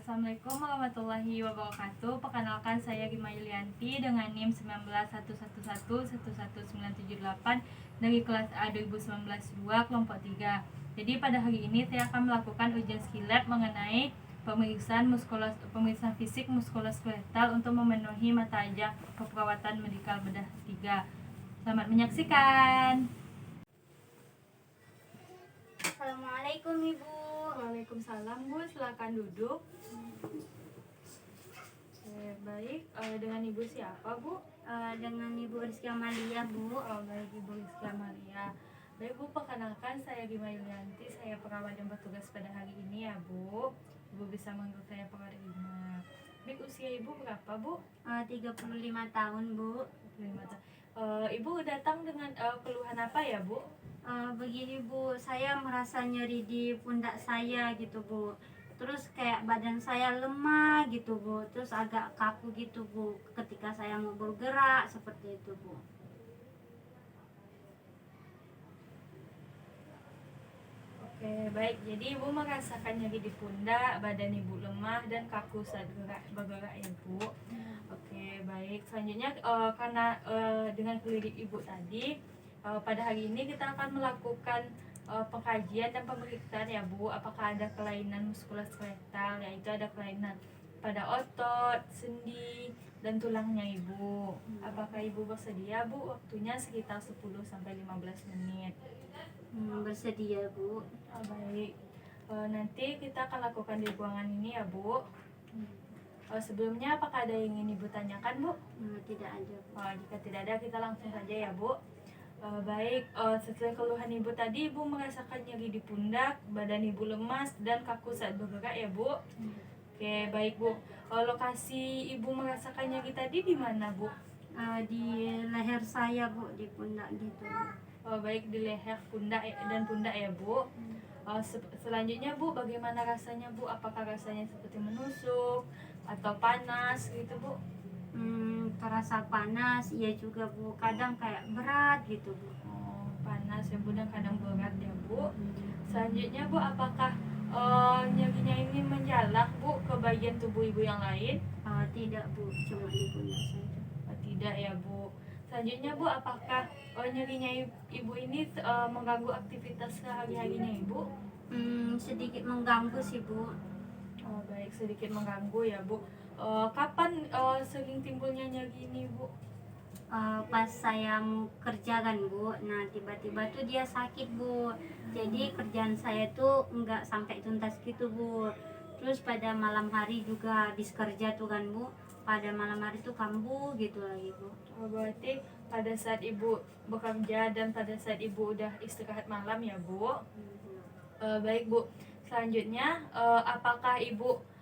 Assalamualaikum warahmatullahi wabarakatuh. Perkenalkan, saya Rima Yulianti dengan NIM 1911111978 dari kelas A 2019-2 kelompok 3. Jadi pada hari ini saya akan melakukan ujian skill lab mengenai pemeriksaan fisik muskuloskeletal untuk memenuhi mata ajang keperawatan medikal bedah 3. Selamat menyaksikan. Assalamualaikum Ibu. Waalaikumsalam Bu, silakan duduk. Baik, dengan Ibu siapa Bu? Dengan Ibu Rizky Amalia Bu. Baik, Ibu Rizky Amalia. Baik Bu, perkenalkan saya Rima Yulianti, saya perawat yang bertugas pada hari ini ya Bu. Ibu bisa manggil saya perawat Rima. Baik, usia Ibu berapa Bu? 35 tahun Bu. 35 tahun. Ibu datang dengan keluhan apa ya Bu? Begini Bu, saya merasa nyeri di pundak saya gitu Bu. Terus kayak badan saya lemah gitu Bu. Terus agak kaku gitu Bu ketika saya mau bergerak seperti itu Bu. Oke, baik. Jadi Ibu merasakan nyeri di pundak, badan Ibu lemah dan kaku saat bergerak ya Bu. Oke, baik. Selanjutnya karena dengan klinik Ibu tadi, pada hari ini kita akan melakukan pengkajian dan pemeriksaan ya Bu. Apakah ada kelainan muskuloskeletal, yaitu ada kelainan pada otot, sendi, dan tulangnya Ibu. Apakah Ibu bersedia Bu? Waktunya sekitar 10-15 menit. Bersedia Bu. Baik. Nanti kita akan lakukan di ruangan ini ya Bu. Sebelumnya apakah ada yang ingin Ibu tanyakan Bu? Tidak ada Bu. Jika tidak ada, kita langsung saja ya Bu. Baik, sesuai keluhan Ibu tadi, Ibu merasakan nyeri di pundak, badan Ibu lemas dan kaku saat bergerak ya Bu. Oke, baik Bu. Lokasi Ibu merasakan nyeri tadi di mana Bu? Di leher saya Bu, di pundak gitu Bu. Baik, di leher, pundak dan pundak ya Bu. Selanjutnya Bu, bagaimana rasanya Bu? Apakah rasanya seperti menusuk atau panas gitu Bu? Terasa panas, iya juga Bu. Kadang kayak berat gitu Bu. Panas ya Bu, dan kadang berat ya Bu. Selanjutnya Bu, apakah nyerinya ini menjalar Bu ke bagian tubuh Ibu yang lain? Tidak Bu, cuma di pundak saja. Tidak ya Bu. Selanjutnya Bu, apakah nyerinya Ibu ini mengganggu aktivitas sehari-harinya Ibu? Sedikit mengganggu sih Bu. Baik, sedikit mengganggu ya Bu. Kapan sering timbulnya nyeri ini Bu? Pas saya mau kerja kan Bu, nah tiba-tiba tuh dia sakit Bu. Jadi kerjaan saya tuh nggak sampai tuntas gitu Bu. Terus pada malam hari juga habis kerja tuh kan Bu, pada malam hari tuh kambuh gitu lagi Bu. Berarti pada saat Ibu bekerja dan pada saat Ibu udah istirahat malam ya Bu. Baik Bu, selanjutnya apakah Ibu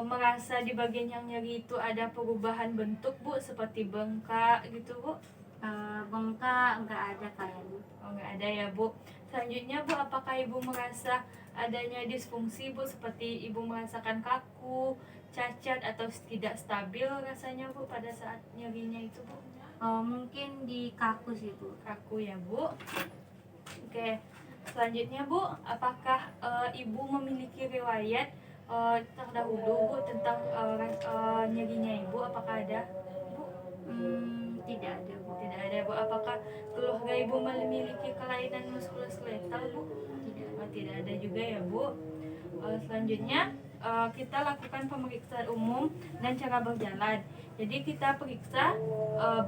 merasa di bagian yang nyeri itu ada perubahan bentuk Bu, seperti bengkak gitu Bu? Bengkak nggak ada kayaknya. Nggak ada ya Bu. Selanjutnya Bu, apakah Ibu merasa adanya disfungsi Bu, seperti Ibu merasakan kaku, cacat atau tidak stabil rasanya Bu pada saat nyerinya itu Bu? Mungkin di kaku sih Bu. Kaku ya Bu. Oke. Selanjutnya Bu, apakah Ibu memiliki riwayat terdahulu Bu tentang nyerinya Ibu? Apakah ada Bu? Tidak ada Bu. Tidak ada Bu. Apakah keluarga Ibu memiliki kelainan muskuloskeletal Bu? Tidak ada juga ya Bu. Selanjutnya kita lakukan pemeriksaan umum dan cara berjalan. Jadi kita periksa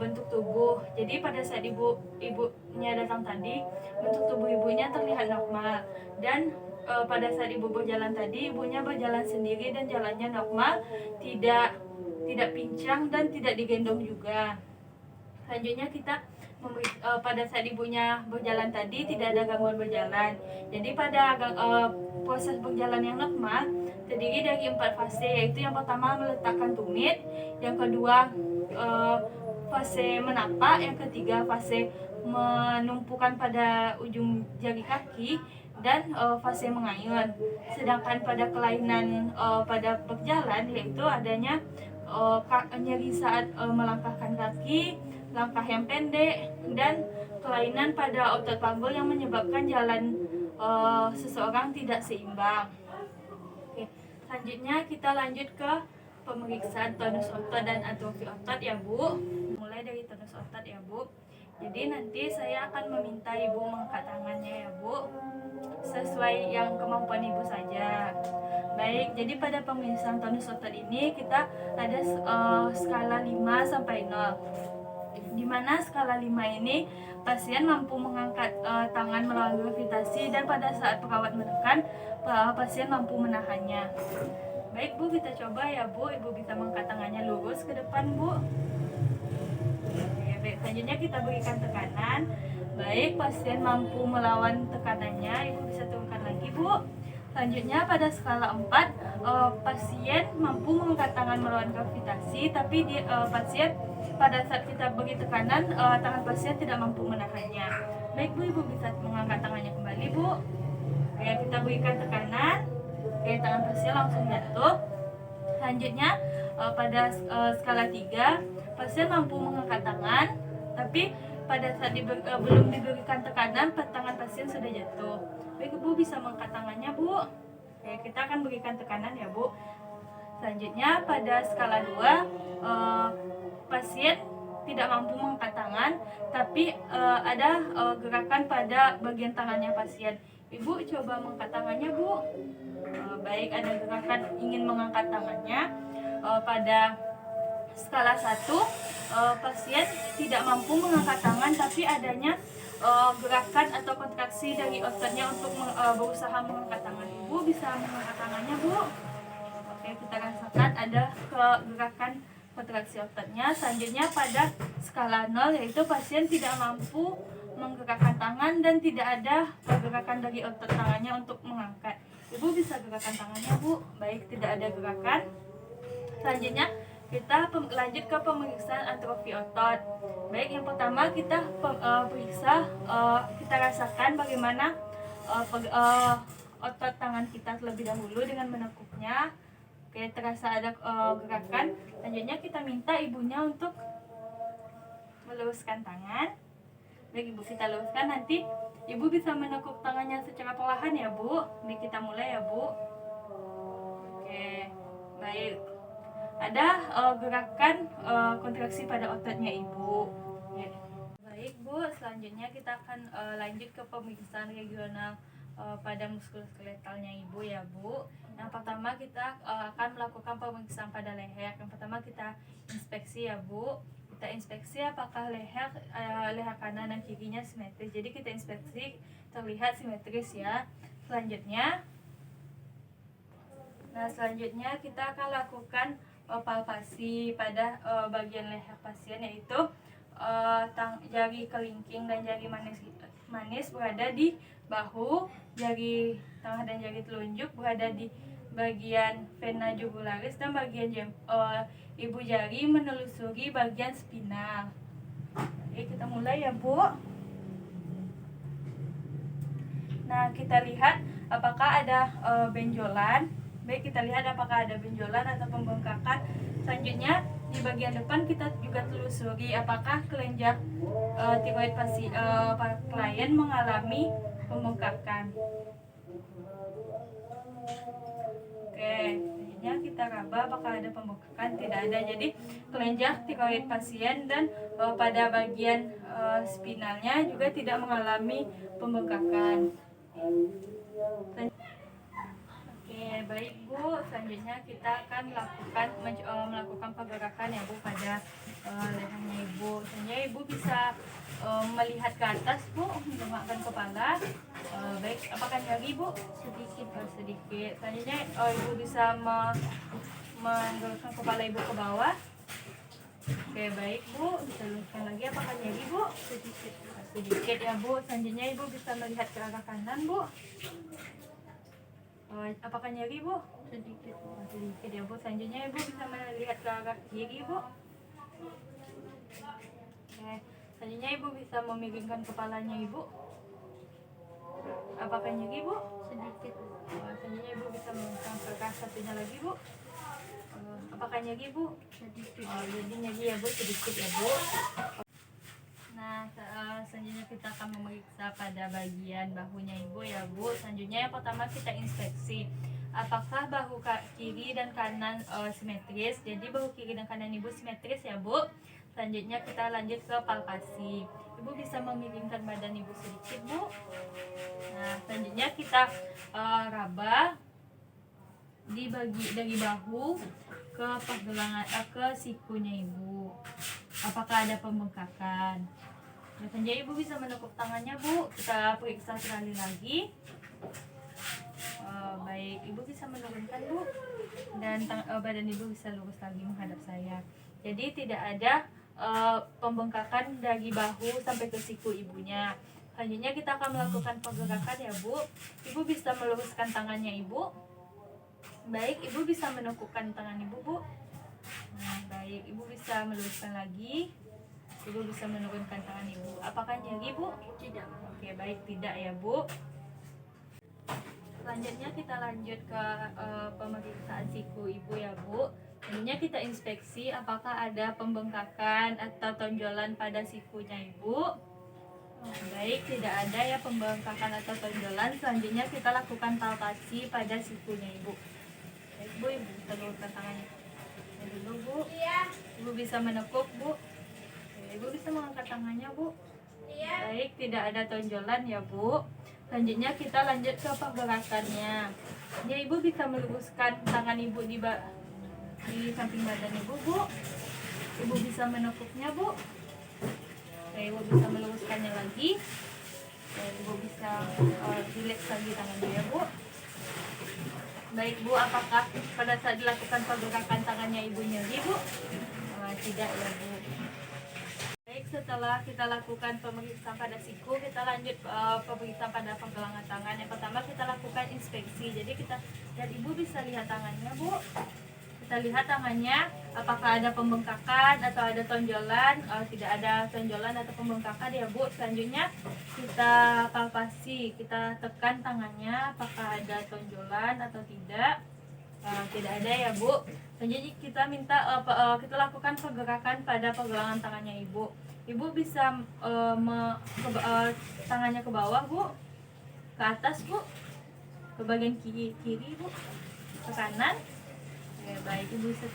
bentuk tubuh. Jadi pada saat ibunya datang tadi, bentuk tubuh ibunya terlihat normal, dan pada saat Ibu berjalan tadi, ibunya berjalan sendiri dan jalannya normal, tidak pincang dan tidak digendong juga. Selanjutnya kita pada saat ibunya berjalan tadi tidak ada gangguan berjalan. Jadi pada proses berjalan yang normal terdiri dari 4 fase, yaitu yang pertama meletakkan tumit, yang kedua fase menapak, yang ketiga fase menumpukan pada ujung jari kaki, dan fase mengayun. Sedangkan pada kelainan pada berjalan, yaitu adanya nyeri saat melangkahkan kaki, langkah yang pendek, dan kelainan pada otot panggul yang menyebabkan jalan seseorang tidak seimbang. Oke. Selanjutnya kita lanjut ke pemeriksaan tonus otot dan atrofi otot ya Bu. Mulai dari tonus otot ya Bu. Jadi nanti saya akan meminta Ibu mengangkat tangannya ya Bu, sesuai yang kemampuan Ibu saja. Baik, jadi pada pemeriksaan tonus otot ini kita ada skala 5 sampai 0. Di mana skala 5 ini pasien mampu mengangkat tangan melalui gravitasi, dan pada saat perawat menekan, pasien mampu menahannya. Baik Bu, kita coba ya Bu. Ibu bisa mengangkat tangannya lurus ke depan Bu. Oke, baik, selanjutnya kita berikan tekanan. Baik, pasien mampu melawan tekanannya, Ibu bisa turunkan lagi Bu. Selanjutnya pada skala 4, pasien mampu mengangkat tangan melawan gravitasi, tapi pasien pada saat kita beri tekanan, tangan pasien tidak mampu menahannya. Baik Bu, Ibu bisa mengangkat tangannya kembali Bu. Oke, kita berikan tekanan. Oke, tangan pasien langsung jatuh. Selanjutnya pada skala 3, pasien mampu mengangkat tangan, tapi pada saat belum diberikan tekanan, tangan pasien sudah jatuh. Baik Bu, bisa mengangkat tangannya Bu. Oke, kita akan berikan tekanan ya Bu. Selanjutnya pada skala 2, pasien tidak mampu mengangkat tangan, tapi ada gerakan pada bagian tangannya pasien. Ibu coba mengangkat tangannya Bu. Baik, ada gerakan ingin mengangkat tangannya. Pada skala 1, pasien tidak mampu mengangkat tangan, tapi adanya gerakan atau kontraksi dari ototnya untuk berusaha mengangkat tangan. Ibu bisa mengangkat tangannya Bu. Oke, kita rasakan ada gerakan kontraksi ototnya. Selanjutnya pada skala 0, yaitu pasien tidak mampu menggerakkan tangan dan tidak ada gerakan dari otot tangannya untuk mengangkat. Ibu bisa gerakan tangannya Bu. Baik, tidak ada gerakan. Selanjutnya kita lanjut ke pemeriksaan atrofi otot. Baik, yang pertama kita periksa, kita rasakan bagaimana otot tangan kita terlebih dahulu dengan menekuknya. Oke, terasa ada gerakan. Selanjutnya kita minta ibunya untuk meluruskan tangan. Baik Ibu, kita luruskan. Nanti Ibu bisa menekuk tangannya secara perlahan ya Bu. Baik, kita mulai ya Bu. Oke, baik. Ada gerakan kontraksi pada ototnya Ibu. Ya. Baik Bu, selanjutnya kita akan lanjut ke pemeriksaan regional pada muskuloskeletalnya Ibu ya Bu. Yang pertama kita akan melakukan pemeriksaan pada leher. Yang pertama kita inspeksi ya Bu. Kita inspeksi apakah leher kanan dan kirinya simetris. Jadi kita inspeksi terlihat simetris ya. Selanjutnya kita akan lakukan palpasi pada bagian leher pasien, yaitu jari kelingking dan jari manis berada di bahu, jari tengah dan jari telunjuk berada di bagian vena jugularis, dan bagian ibu jari menelusuri bagian spinal. Oke, kita mulai ya Bu. Nah, kita lihat apakah ada benjolan. Baik, kita lihat apakah ada benjolan atau pembengkakan. Selanjutnya di bagian depan kita juga telusuri apakah kelenjar tiroid klien mengalami pembengkakan. Oke, selanjutnya kita raba apakah ada pembengkakan. Tidak ada. Jadi kelenjar tiroid pasien dan pada bagian spinalnya juga tidak mengalami pembengkakan. Oke, baik Bu. Selanjutnya kita akan melakukan pergerakan ya Bu pada lehernya Ibu. Selanjutnya Ibu bisa melihat ke atas Bu, mengemakkan kepala. Baik, apakah nyeri Bu? Sedikit. Sedikit. Selanjutnya Ibu bisa menggerakkan kepala Ibu ke bawah. Oke, baik Bu. Bisa luruskan lagi. Apakah nyeri Bu? Sedikit ya Bu. Selanjutnya Ibu bisa melihat ke arah kanan Bu. Apakah nyeri Bu? Sedikit. Sedikit ya Bu. Selanjutnya Ibu bisa melihat ke arah kiri Bu. Oke. Selanjutnya Ibu bisa memiringkan kepalanya Ibu. Apakah nyeri Bu? Sedikit. Selanjutnya Ibu bisa mengangkat ke arah satunya lagi Bu. Apakah nyeri Bu? Sedikit. Jadi nyeri ya Bu, sedikit ya Bu. Nah, selanjutnya kita akan memeriksa pada bagian bahunya Ibu ya Bu. Selanjutnya yang pertama kita inspeksi apakah bahu kiri dan kanan simetris. Jadi bahu kiri dan kanan ibu simetris ya bu. Selanjutnya kita lanjut ke palpasi. Ibu bisa memiringkan badan ibu sedikit bu. Nah selanjutnya kita raba di dari bahu ke pergelangan ke sikunya ibu. Apakah ada pembengkakan? Nah, selanjutnya ibu bisa menekuk tangannya bu. Kita periksa sekali lagi. Baik, ibu bisa menurunkan bu, dan badan ibu bisa lurus lagi menghadap saya. Jadi tidak ada pembengkakan dari bahu sampai ke siku ibunya. Selanjutnya kita akan melakukan pergerakan ya bu. Ibu bisa meluruskan tangannya ibu. Baik, ibu bisa menekukkan tangan ibu bu. Nah, baik, ibu bisa meluruskan lagi. Ibu bisa menurunkan tangan ibu. Apakah nyeri bu? Tidak. Oke, baik, tidak ya bu. Selanjutnya kita lanjut ke pemeriksaan siku ibu ya bu. Selanjutnya kita inspeksi apakah ada pembengkakan atau tonjolan pada sikunya ibu. Baik, tidak ada ya pembengkakan atau tonjolan. Selanjutnya kita lakukan palpasi pada sikunya ibu. Baik bu, ibu bisa luruskan tangannya dulu bu. Ibu bisa menekuk bu. Ibu bisa mengangkat tangannya bu. Baik, tidak ada tonjolan ya bu. Selanjutnya kita lanjut ke pergerakannya. Ya, ibu bisa meluruskan tangan ibu di samping badan ibu bu. Ibu bisa menekuknya bu. Ibu bisa meluruskannya lagi. Ibu bisa relax lagi tangannya ya bu. Baik bu, apakah pada saat dilakukan pergerakan tangannya ibu nyeri bu? Tidak ya bu. Baik, setelah kita lakukan pemeriksaan pada siku, kita lanjut pemeriksaan pada pergelangan tangan. Yang pertama kita lakukan inspeksi. Jadi dan ibu bisa lihat tangannya bu. Kita lihat tangannya apakah ada pembengkakan atau ada tonjolan. Tidak ada tonjolan atau pembengkakan ya bu. Selanjutnya kita palpasi, kita tekan tangannya apakah ada tonjolan atau tidak. Tidak ada ya bu. Selanjutnya kita kita lakukan pergerakan pada pergelangan tangannya ibu. Ibu bisa tangannya ke bawah bu, ke atas bu, ke bagian kiri bu, ke kanan. Baik, ibu bisa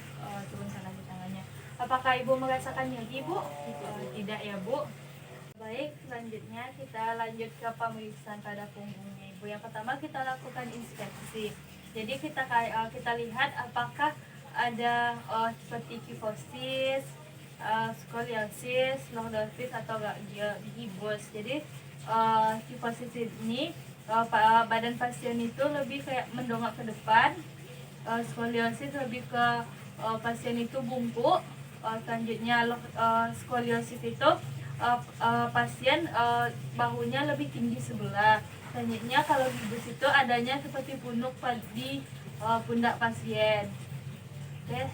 turunkan lagi tangannya. Apakah ibu merasakan nyeri bu? Tidak ya bu. Baik, selanjutnya kita lanjut ke pemeriksaan pada punggungnya ibu. Yang pertama kita lakukan inspeksi. Jadi kita lihat apakah ada seperti kifosis, skoliosis, lordosis atau gibus. Jadi kifosis ini badan pasien itu lebih kayak mendongak ke depan. Skoliosis lebih ke pasien itu bungkuk. Selanjutnya skoliosis itu pasien bahunya lebih tinggi sebelah. Selanjutnya kalau gibus itu adanya seperti punuk di pundak pasien. Oke.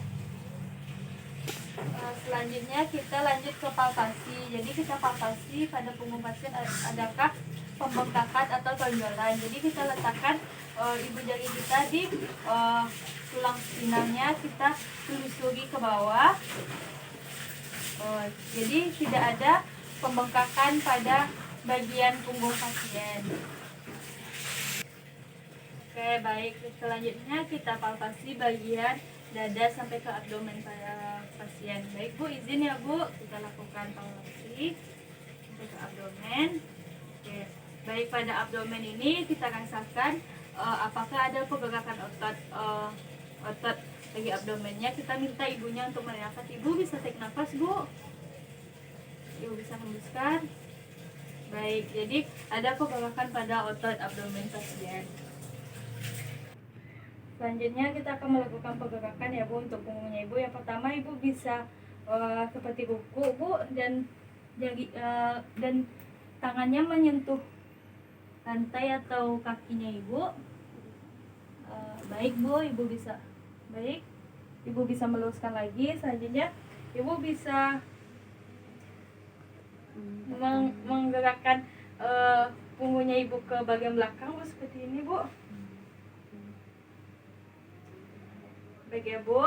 Selanjutnya kita lanjut ke palpasi. Jadi kita palpasi pada punggung pasien adakah pembengkakan atau tonjolan. Jadi kita letakkan ibu jari kita di tulang spinalnya, kita telusuri ke bawah. Jadi tidak ada pembengkakan pada bagian punggung pasien. Oke, baik. Selanjutnya kita palpasi bagian dada sampai ke abdomen pada pasien. Baik bu, izin ya bu, kita lakukan palpasi sampai ke abdomen. Oke, baik, pada abdomen ini kita rasakan apakah ada pergerakan otot bagi abdomennya. Kita minta ibunya untuk menafas. Ibu bisa tarik nafas bu. Ibu bisa hembuskan. Baik, jadi ada pergerakan pada otot abdomen pasien. Selanjutnya kita akan melakukan pergerakan ya bu untuk punggungnya ibu. Yang pertama ibu bisa seperti kuku bu, dan dan tangannya menyentuh lantai atau kakinya ibu. Baik bu, ibu bisa. Baik, ibu bisa meluruskan lagi. Selanjutnya ibu bisa menggerakkan punggungnya ibu ke bagian belakang bu, seperti ini bu. Baik ya bu.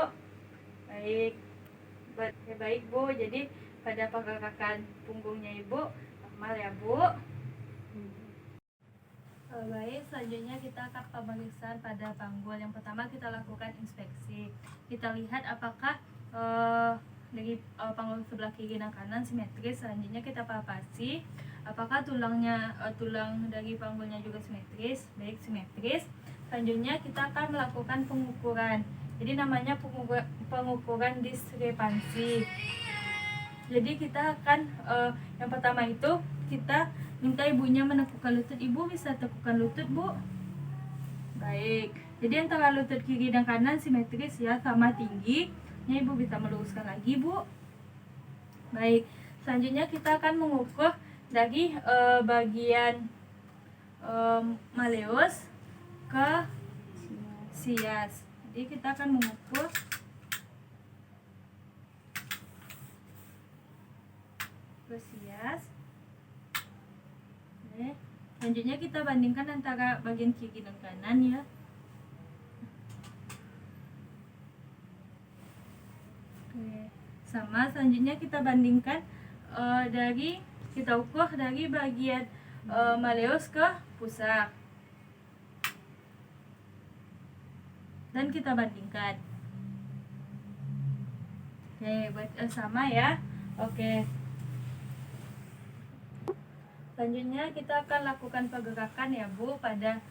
Baik bu, jadi pada pergerakan punggungnya ibu normal ya bu. Baik, selanjutnya kita akan pemeriksaan pada panggul. Yang pertama kita lakukan inspeksi. Kita lihat apakah dari panggul sebelah kiri dan kanan simetris. Selanjutnya kita palpasi apakah tulang dari panggulnya juga simetris. Baik, simetris. Selanjutnya kita akan melakukan pengukuran. Jadi namanya pengukuran diskrepansi. Jadi kita akan yang pertama itu kita minta ibunya menekukkan lutut. Ibu bisa tekukan lutut, Bu. Baik. Jadi antara lutut kiri dan kanan simetris ya, sama tinggi. Ini ibu bisa meluruskan lagi, Bu. Baik. Selanjutnya kita akan mengukur dari bagian malleus ke sias. Jadi kita akan mengukur ke sias. Oke. Selanjutnya kita bandingkan antara bagian kiri dan kanan ya. Oke. Sama, selanjutnya kita bandingkan kita ukur dari bagian malleus ke pusar. Dan kita bandingkan. Oke, sama ya. Oke. Selanjutnya kita akan lakukan pergerakan ya, Bu, pada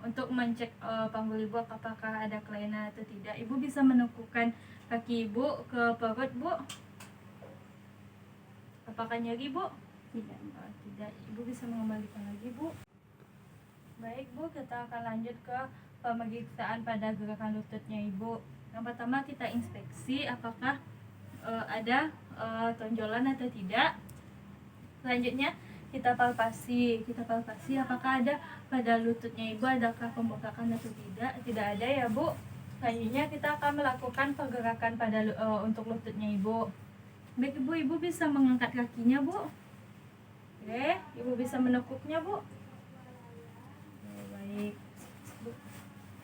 untuk mencek panggul ibu apakah ada kelainan atau tidak. Ibu bisa menekukkan kaki ibu ke perut, Bu. Apakah nyeri, Bu? Tidak. Tidak. Ibu bisa mengembalikan lagi, Bu. Baik, Bu, kita akan lanjut ke pemeriksaan pada gerakan lututnya ibu. Yang pertama kita inspeksi apakah ada tonjolan atau tidak. Selanjutnya kita palpasi apakah ada pada lututnya ibu adakah pembengkakan atau tidak. Tidak ada ya, Bu. Selanjutnya kita akan melakukan pergerakan pada untuk lututnya ibu. Baik, ibu bisa mengangkat kakinya, Bu. Oke, ibu bisa menekuknya, Bu. Baik.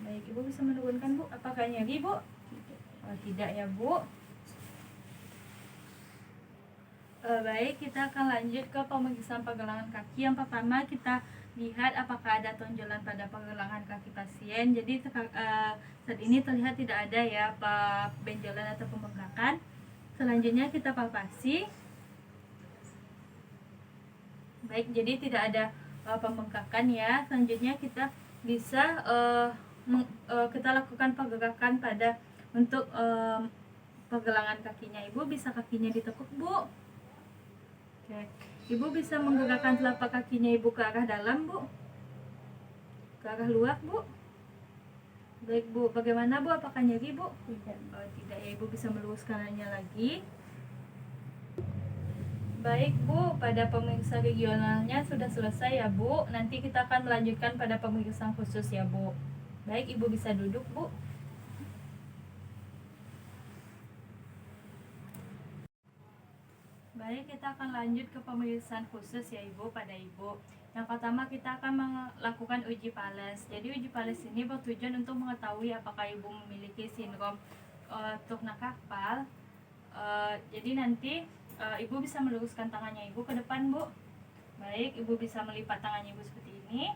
Baik, ibu bisa menurunkan, Bu. Apakah nyeri, Bu? Tidak ya, Bu. Baik, kita akan lanjut ke pemeriksaan pergelangan kaki. Yang pertama kita lihat apakah ada tonjolan pada pergelangan kaki pasien. Jadi saat ini terlihat tidak ada ya benjolan atau pembengkakan. Selanjutnya kita palpasi. Baik, jadi tidak ada pembengkakan ya. Selanjutnya kita bisa kita lakukan pergerakan pada untuk pergelangan kakinya. Ibu bisa kakinya ditekuk, Bu. Oke. Ibu bisa menggerakkan telapak kakinya ibu ke arah dalam, Bu. Ke arah luar, Bu. Baik, Bu. Bagaimana, Bu? Apakah nyeri, Bu? Tidak. Tidak ya, Ibu bisa meluruskannya lagi. Baik, Bu. Pada pemeriksaan regionalnya sudah selesai ya, Bu. Nanti kita akan melanjutkan pada pemeriksaan khusus ya, Bu. Baik, Ibu bisa duduk, Bu. Baik, kita akan lanjut ke pemeriksaan khusus ya, Ibu, pada Ibu. Yang pertama kita akan melakukan uji PALES. Jadi uji PALES ini bertujuan untuk mengetahui apakah Ibu memiliki sindrom turna karpal. Jadi nanti Ibu bisa meluruskan tangannya Ibu ke depan, Bu. Baik, Ibu bisa melipat tangannya Ibu seperti ini.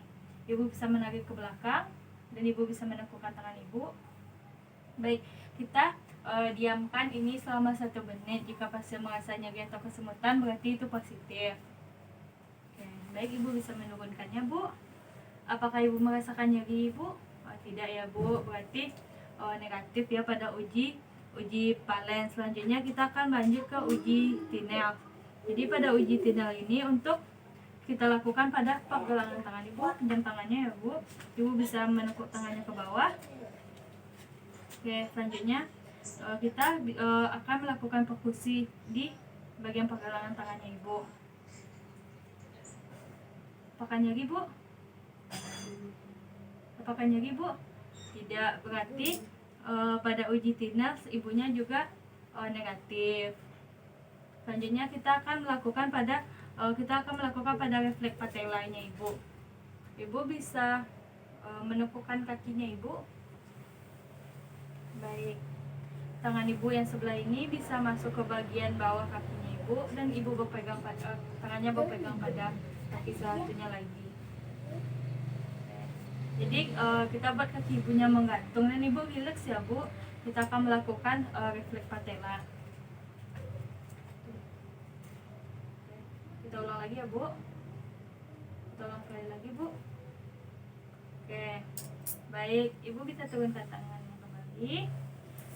Ibu bisa menarik ke belakang dan Ibu bisa menekukkan tangan Ibu. Baik, kita diamkan ini selama 1 menit. Jika pasien merasa nyeri atau kesemutan berarti itu positif. Oke, baik, Ibu bisa menurunkannya, Bu. Apakah Ibu merasakan nyeri, Ibu? Tidak ya, Bu. Berarti negatif ya pada uji PALES. Selanjutnya kita akan lanjut ke uji Tinel. Jadi pada uji Tinel ini untuk kita lakukan pada pergelangan tangan Ibu dan tangannya ya, Bu. Ibu bisa menekuk tangannya ke bawah. Oke, selanjutnya kita akan melakukan perkusi di bagian pergelangan tangannya Ibu. Apakah nyeri, Bu? Apakah nyeri, Bu? Tidak, berarti pada uji Tinel ibunya juga negatif. Selanjutnya kita akan melakukan pada refleks patelanya Ibu. Ibu bisa menekukkan kakinya Ibu. Baik. Tangan Ibu yang sebelah ini bisa masuk ke bagian bawah kakinya Ibu dan Ibu tangannya berpegang pada kaki satunya lagi. Jadi kita buat kaki ibunya menggantung dan ibu relax ya Bu. Kita akan melakukan refleks patella. Kita ulang lagi ya Bu. Kita ulang sekali lagi Bu. Oke, baik, ibu bisa turunkan tangannya kembali.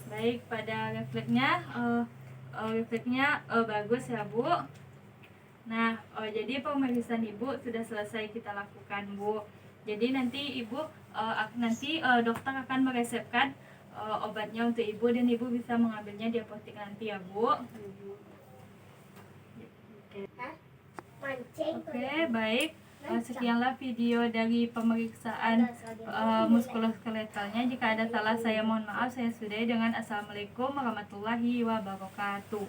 Baik, pada refleksnya bagus ya Bu. Nah, jadi pemeriksaan ibu sudah selesai kita lakukan Bu. Jadi nanti ibu dokter akan meresepkan obatnya untuk ibu dan ibu bisa mengambilnya di apotek nanti ya Bu. Oke, baik. Sekianlah video dari pemeriksaan muskuloskeletalnya. Jika ada salah saya mohon maaf. Saya sudahi dengan assalamualaikum warahmatullahi wabarakatuh.